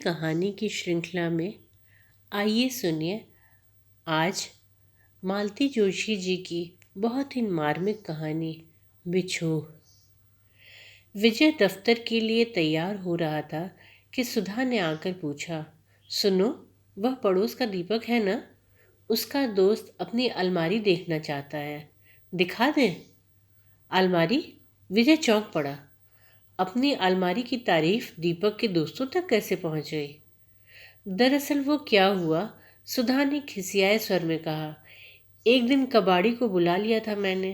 कहानी की श्रृंखला में आइए सुनिए आज मालती जोशी जी की बहुत ही मार्मिक कहानी बिच्छू। विजय दफ्तर के लिए तैयार हो रहा था कि सुधा ने आकर पूछा, सुनो, वह पड़ोस का दीपक है ना? उसका दोस्त अपनी अलमारी देखना चाहता है, दिखा दें? अलमारी? विजय चौंक पड़ा। अपनी अलमारी की तारीफ दीपक के दोस्तों तक कैसे पहुंच गई? दरअसल वो क्या हुआ, सुधा ने खिसियाए स्वर में कहा, एक दिन कबाड़ी को बुला लिया था मैंने,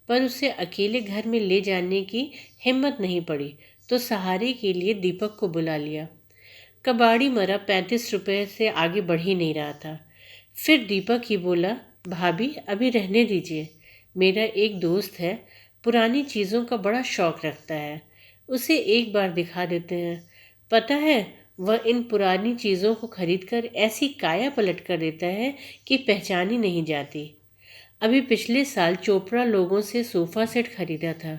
पर उसे अकेले घर में ले जाने की हिम्मत नहीं पड़ी, तो सहारे के लिए दीपक को बुला लिया। कबाड़ी मरा 35 रुपए से आगे बढ़ ही नहीं रहा था। फिर दीपक ही बोला, भाभी अभी रहने दीजिए, मेरा एक दोस्त है, पुरानी चीज़ों का बड़ा शौक रखता है, उसे एक बार दिखा देते हैं। पता है, वह इन पुरानी चीज़ों को खरीदकर ऐसी काया पलट कर देता है कि पहचान ही नहीं जाती। अभी पिछले साल चोपड़ा लोगों से सोफ़ा सेट खरीदा था।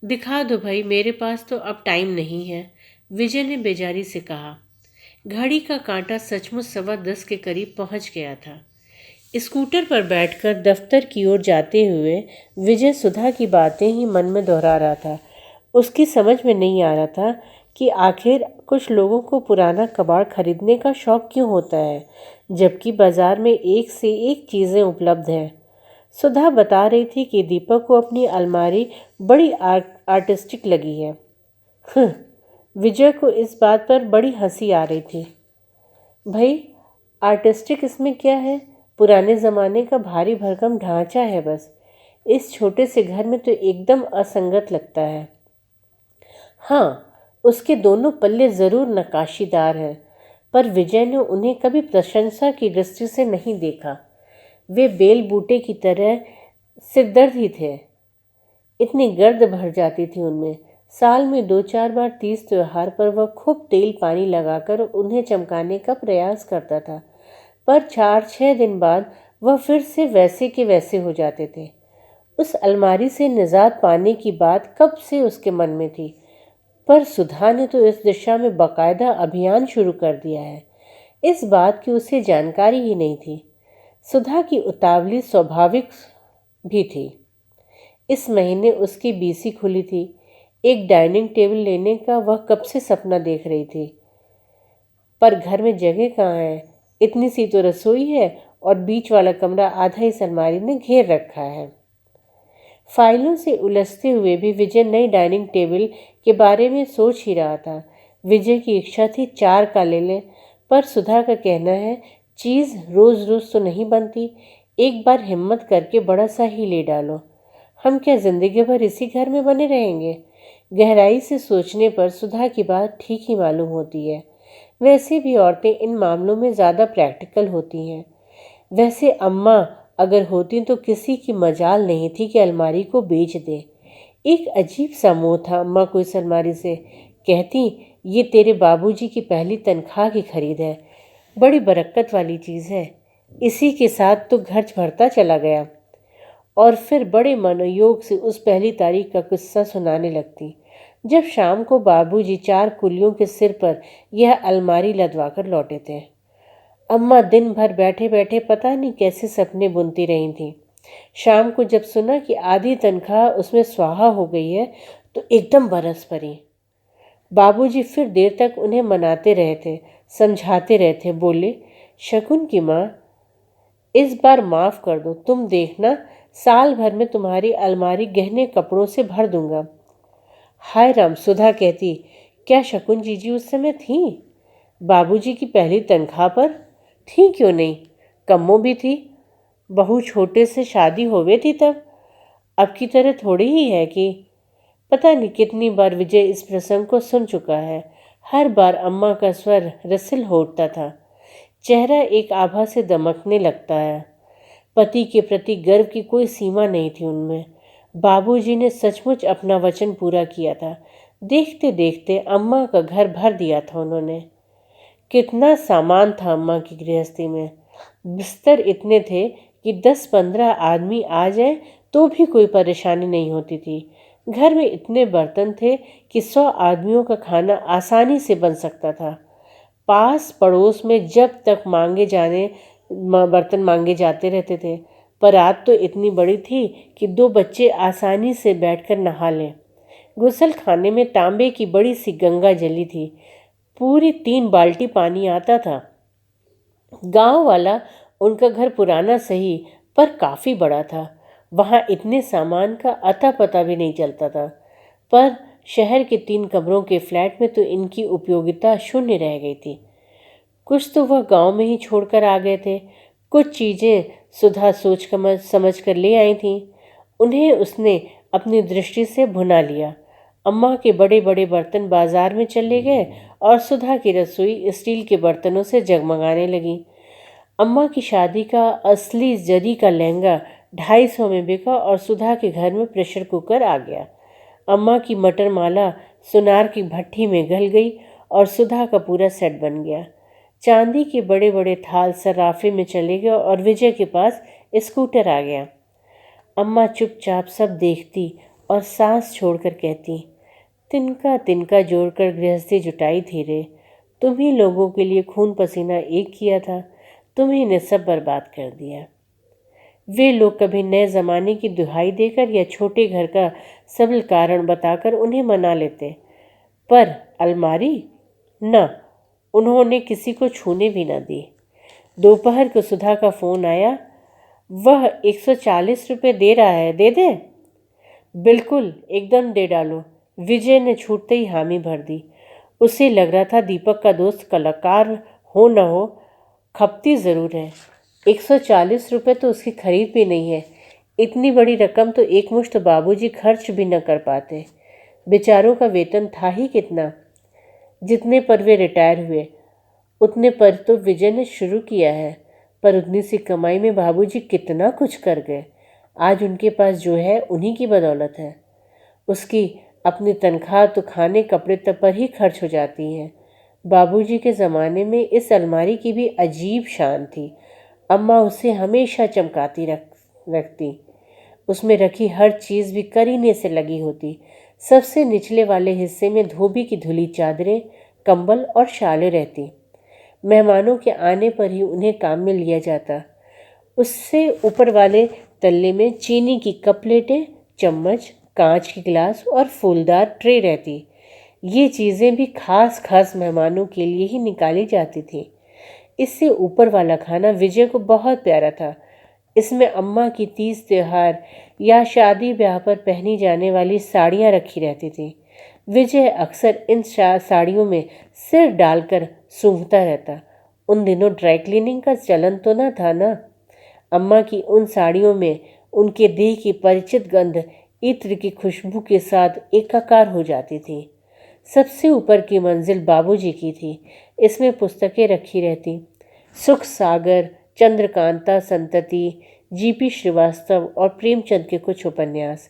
दिखा दो भाई, मेरे पास तो अब टाइम नहीं है, विजय ने बेजारी से कहा। घड़ी का कांटा सचमुच 10:15 के करीब पहुंच गया था। स्कूटर पर बैठकर दफ्तर की ओर जाते हुए विजय सुधा की बातें ही मन में दोहरा रहा था। उसकी समझ में नहीं आ रहा था कि आखिर कुछ लोगों को पुराना कबाड़ खरीदने का शौक क्यों होता है, जबकि बाजार में एक से एक चीज़ें उपलब्ध हैं। सुधा बता रही थी कि दीपक को अपनी अलमारी बड़ी आर्टिस्टिक लगी है। विजय को इस बात पर बड़ी हंसी आ रही थी। भाई, आर्टिस्टिक इसमें क्या है? पुराने ज़माने का भारी भरकम ढांचा है बस। इस छोटे से घर में तो एकदम असंगत लगता है। हाँ, उसके दोनों पल्ले ज़रूर नक्काशीदार हैं, पर विजय ने उन्हें कभी प्रशंसा की दृष्टि से नहीं देखा। वे बेल बूटे की तरह सिरदर्द ही थे। इतनी गर्द भर जाती थी उनमें। साल में 2-4 बार तीज त्योहार पर वह खूब तेल पानी लगाकर उन्हें चमकाने का प्रयास करता था, पर 4-6 दिन बाद वह फिर से वैसे के वैसे हो जाते थे। उस अलमारी से निजात पाने की बात कब से उसके मन में थी, पर सुधा ने तो इस दिशा में बाकायदा अभियान शुरू कर दिया है। इस बात की उसे जानकारी ही नहीं थी। सुधा की उतावली स्वाभाविक भी थी। इस महीने उसकी बीसी खुली थी। एक डाइनिंग टेबल लेने का वह कब से सपना देख रही थी, पर घर में जगह कहाँ है? इतनी सी तो रसोई है और बीच वाला कमरा आधा इस अलमारी ने घेर रखा है। फाइलों से उलझते हुए भी विजय नई डाइनिंग टेबल के बारे में सोच ही रहा था। विजय की इच्छा थी 4 का ले लें, पर सुधा का कहना है, चीज़ रोज़ रोज़ तो नहीं बनती, एक बार हिम्मत करके बड़ा सा ही ले डालो। हम क्या जिंदगी भर इसी घर में बने रहेंगे? गहराई से सोचने पर सुधा की बात ठीक ही मालूम होती है। वैसे भी औरतें इन मामलों में ज़्यादा प्रैक्टिकल होती हैं। वैसे अम्मा अगर होती तो किसी की मजाल नहीं थी कि अलमारी को बेच दे। एक अजीब सा मोह था अम्मा को इस अलमारी से। कहती, ये तेरे बाबूजी की पहली तनख्वाह की खरीद है, बड़ी बरकत वाली चीज़ है, इसी के साथ तो घर भरता चला गया। और फिर बड़े मनोयोग से उस पहली तारीख का किस्सा सुनाने लगती, जब शाम को बाबूजी 4 कुलियों के सिर पर यह अलमारी लदवा कर लौटे थे। अम्मा दिन भर बैठे बैठे पता नहीं कैसे सपने बुनती रही थी। शाम को जब सुना कि आधी तनख्वाह उसमें स्वाहा हो गई है, तो एकदम बरस पड़ी। बाबूजी फिर देर तक उन्हें मनाते रहे थे, समझाते रहे थे। बोले, शकुन की माँ, इस बार माफ़ कर दो, तुम देखना, साल भर में तुम्हारी अलमारी गहने कपड़ों से भर दूंगा। हाय राम, सुधा कहती, क्या शकुन जीजी उस समय थी? बाबूजी की पहली तनख्वाह पर? थी क्यों नहीं, कम्मो भी थी। बहू छोटे से शादी होवे थी तब, अब की तरह थोड़ी ही है कि। पता नहीं कितनी बार विजय इस प्रसंग को सुन चुका है। हर बार अम्मा का स्वर रसिल हो उठता था, चेहरा एक आभा से दमकने लगता है। पति के प्रति गर्व की कोई सीमा नहीं थी उनमें। बाबूजी ने सचमुच अपना वचन पूरा किया था। देखते देखते अम्मा का घर भर दिया था उन्होंने। कितना सामान था अम्मा की गृहस्थी में। बिस्तर इतने थे कि 10-15 आदमी आ जाए तो भी कोई परेशानी नहीं होती थी। घर में इतने बर्तन थे कि 100 आदमियों का खाना आसानी से बन सकता था। पास पड़ोस में जब तक बर्तन मांगे जाते रहते थे। पर आज तो इतनी बड़ी थी कि 2 बच्चे आसानी से बैठकर नहा लें। गुसल खाने में तांबे की बड़ी सी गंगा जली थी। पूरी 3 बाल्टी पानी आता था। गांव वाला उनका घर पुराना सही, पर काफ़ी बड़ा था। वहाँ इतने सामान का अता पता भी नहीं चलता था। पर शहर के 3 कमरों के फ्लैट में तो इनकी उपयोगिता शून्य रह गई थी। कुछ तो वह गांव में ही छोड़कर आ गए थे। कुछ चीज़ें सुधा सोच समझ कर ले आई थीं। उन्हें उसने अपनी दृष्टि से भुना लिया। अम्मा के बड़े बड़े बर्तन बाजार में चले गए और सुधा की रसोई स्टील के बर्तनों से जगमगाने लगी। अम्मा की शादी का असली जरी का लहंगा 250 में बिका और सुधा के घर में प्रेशर कुकर आ गया। अम्मा की मटर माला सुनार की भट्ठी में गल गई और सुधा का पूरा सेट बन गया। चांदी के बड़े बड़े थाल सर्राफे में चले गए और विजय के पास स्कूटर आ गया। अम्मा चुपचाप सब देखती और सांस छोड़कर कहती, तिनका तिनका जोड़कर गृहस्थी जुटाई थी रे। तुम ही लोगों के लिए खून पसीना एक किया था, तुम्ही ने सब बर्बाद कर दिया। वे लोग कभी नए ज़माने की दुहाई देकर या छोटे घर का सबल कारण बताकर उन्हें मना लेते, पर अलमारी न, उन्होंने किसी को छूने भी न दी। दोपहर को सुधा का फ़ोन आया। वह 140 रुपये दे रहा है, दे दे? बिल्कुल, एकदम दे डालो। विजय ने छूटते ही हामी भर दी। उसे लग रहा था दीपक का दोस्त कलाकार हो न हो, खपती ज़रूर है। 140 रुपये तो उसकी खरीद भी नहीं है। इतनी बड़ी रकम तो एकमुश्त बाबूजी खर्च भी न कर पाते। बेचारों का वेतन था ही कितना। जितने पर वे रिटायर हुए उतने पर तो विजय ने शुरू किया है, पर उतनी सी कमाई में बाबूजी कितना कुछ कर गए। आज उनके पास जो है उन्हीं की बदौलत है। उसकी अपनी तनख्वाह तो खाने कपड़े तक पर ही खर्च हो जाती है। बाबूजी के ज़माने में इस अलमारी की भी अजीब शान थी। अम्मा उसे हमेशा चमकाती रखती। उसमें रखी हर चीज़ भी करीने से लगी होती। सबसे निचले वाले हिस्से में धोबी की धुली चादरें, कंबल और शालें रहती। मेहमानों के आने पर ही उन्हें काम में लिया जाता। उससे ऊपर वाले तल्ले में चीनी की कप प्लेटें, चम्मच, कांच के गिलास और फूलदार ट्रे रहती। ये चीज़ें भी खास खास मेहमानों के लिए ही निकाली जाती थी। इससे ऊपर वाला खाना विजय को बहुत प्यारा था। इसमें अम्मा की तीज त्योहार या शादी ब्याह पर पहनी जाने वाली साड़ियाँ रखी रहती थी। विजय अक्सर इन साड़ियों में सिर डालकर सूंघता रहता। उन दिनों ड्राई क्लीनिंग का चलन तो न था ना। अम्मा की उन साड़ियों में उनके देह की परिचित गंध इत्र की खुशबू के साथ एकाकार हो जाती थी। सबसे ऊपर की मंजिल बाबूजी की थी। इसमें पुस्तकें रखी रहती। सुख सागर, चंद्रकांता संतति, जीपी श्रीवास्तव और प्रेमचंद के कुछ उपन्यास।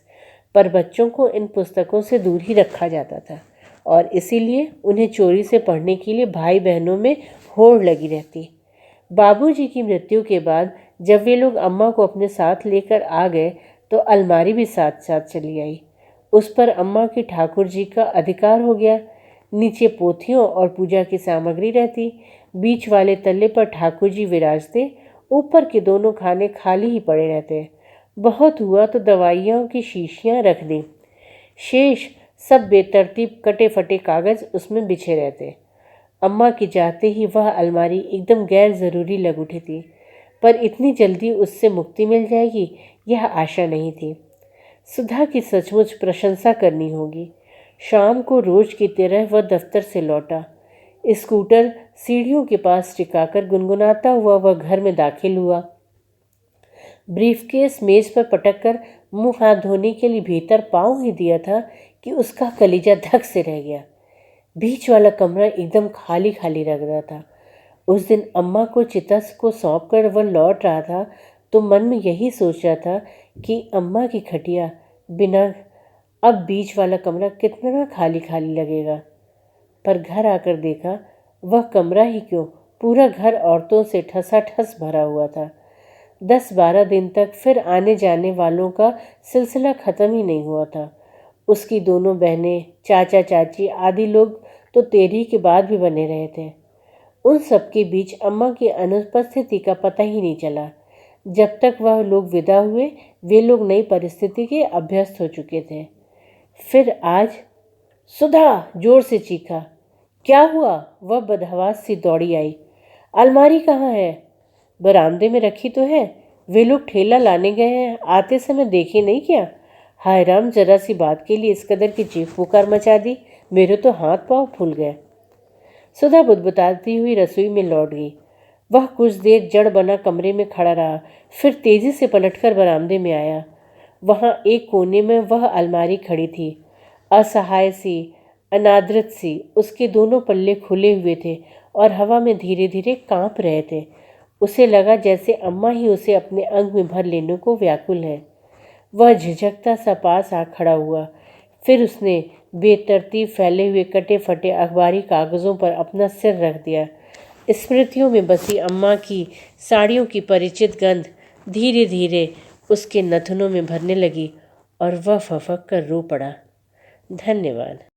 पर बच्चों को इन पुस्तकों से दूर ही रखा जाता था और इसीलिए उन्हें चोरी से पढ़ने के लिए भाई बहनों में होड़ लगी रहती। बाबूजी की मृत्यु के बाद जब वे लोग अम्मा को अपने साथ लेकर आ गए तो अलमारी भी साथ साथ चली आई। उस पर अम्मा की ठाकुर जी का अधिकार हो गया। नीचे पोथियों और पूजा की सामग्री रहती। बीच वाले तल्ले पर ठाकुर जी विराजते। ऊपर के दोनों खाने खाली ही पड़े रहते। बहुत हुआ तो दवाइयों की शीशियाँ रख दी। शेष सब बेतरतीब कटे फटे कागज़ उसमें बिछे रहते। अम्मा के जाते ही वह अलमारी एकदम गैर ज़रूरी लग उठी थी, पर इतनी जल्दी उससे मुक्ति मिल जाएगी यह आशा नहीं थी। सुधा की सचमुच प्रशंसा करनी होगी। शाम को रोज की तरह वह दफ्तर से लौटा। स्कूटर सीढ़ियों के पास टिकाकर गुनगुनाता हुआ वह घर में दाखिल हुआ। ब्रीफकेस मेज पर पटक कर मुंह हाथ धोने के लिए भीतर पाँव ही दिया था कि उसका कलीजा धक से रह गया। बीच वाला कमरा एकदम खाली खाली लग रहा था। उस दिन अम्मा को चितस को सौंप कर वह लौट रहा था तो मन में यही सोच रहा था कि अम्मा की खटिया बिना अब बीच वाला कमरा कितना खाली खाली लगेगा। पर घर आकर देखा वह कमरा ही क्यों, पूरा घर औरतों से ठसाठस भरा हुआ था। 10-12 दिन तक फिर आने जाने वालों का सिलसिला ख़त्म ही नहीं हुआ था। उसकी दोनों बहनें, चाचा चाची आदि लोग तो तेरही के बाद भी बने रहे थे। उन सबके बीच अम्मा की अनुपस्थिति का पता ही नहीं चला। जब तक वह लोग विदा हुए, वे लोग नई परिस्थिति के अभ्यस्त हो चुके थे। फिर आज सुधा जोर से चीखा। क्या हुआ? वह बदहवास सी दौड़ी आई। अलमारी कहाँ है? बरामदे में रखी तो है। वे लोग ठेला लाने गए हैं, आते समय देखे नहीं क्या? हाय राम, जरा सी बात के लिए इस कदर की चीख पुकार मचा दी। मेरे तो हाथ पांव फूल गए। सुधा बुदबुदाती हुई रसोई में लौट गई। वह कुछ देर जड़ बना कमरे में खड़ा रहा, फिर तेजी से पलटकर बरामदे में आया। वहां एक कोने में वह अलमारी खड़ी थी, असहाय सी, अनादृत सी। उसके दोनों पल्ले खुले हुए थे और हवा में धीरे धीरे कांप रहे थे। उसे लगा जैसे अम्मा ही उसे अपने अंग में भर लेने को व्याकुल है। वह झिझकता सा पास आ खड़ा हुआ। फिर उसने बेतरतीब फैले हुए कटे फटे अखबारी कागज़ों पर अपना सिर रख दिया। स्मृतियों में बसी अम्मा की साड़ियों की परिचित गंध धीरे धीरे उसके नथनों में भरने लगी और वह फफक कर रो पड़ा। धन्यवाद।